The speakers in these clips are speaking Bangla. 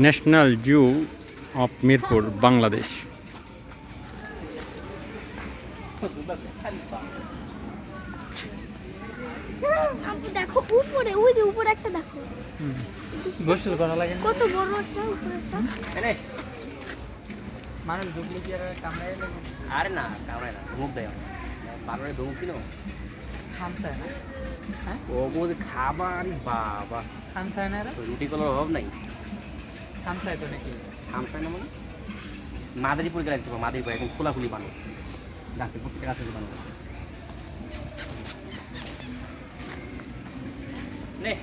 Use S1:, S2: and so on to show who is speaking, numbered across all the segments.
S1: National zoo of Mirpur, Bangladesh.
S2: দেখো উপরে, ওই যে উপরে একটা দেখো,
S3: গোসল করা লাগে
S2: কত বড় একটা উপরে একটা।
S3: মানুষ ঢুকলে কি আর কামড়ায় লাগে?
S4: আরে না, কামড়ায় না, ধমক দেয়। বারবারে ধমক ছিল,
S3: খামসায় না? হ্যাঁ,
S4: ও বলছে খাবার বাবা,
S3: খামসায় না?
S4: রুটি কলার অভাব নাই।
S3: খামসায় তো নাকি?
S4: খামসায় না মানে মাদারীপুর গেলে একটু মাদারীপুর এখন খোলাখুলি বানো, গাছে প্রত্যেক গাছে বানো নে।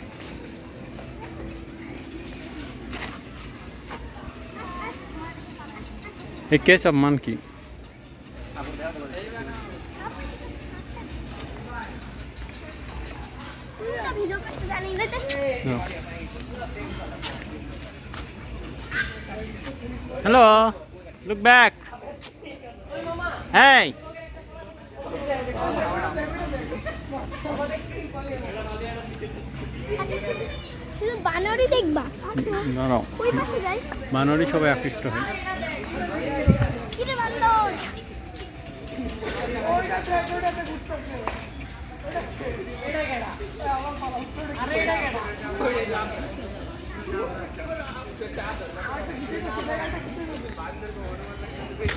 S1: A case of monkey.
S2: Video করতে জানি না।
S1: No. Hello, look back. Hey.
S2: শুধু বানরই দেখবা?
S1: না না,
S2: ওই পাশে যাই।
S1: বানরই সবাই আকৃষ্ট হয়।
S2: কি রে বান্দর?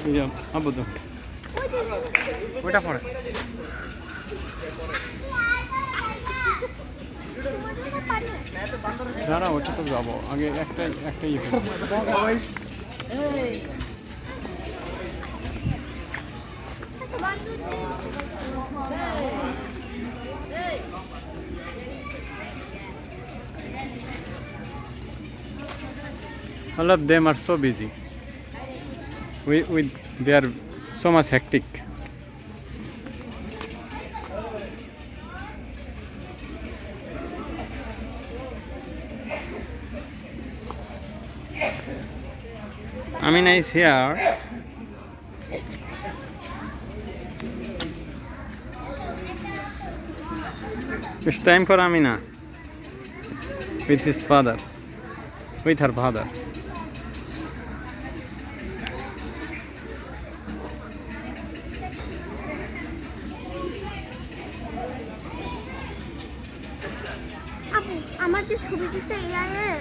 S1: এই যে আবু তো ওইটা পড়ে। দাঁড়া, ওটা তো যাবো আগে, একটাই all of them are so busy. They are so much hectic. Amina is here. It's time for Amina with his father, with her father.
S2: আপু, আমার যে ছবি দিছে এআই এর,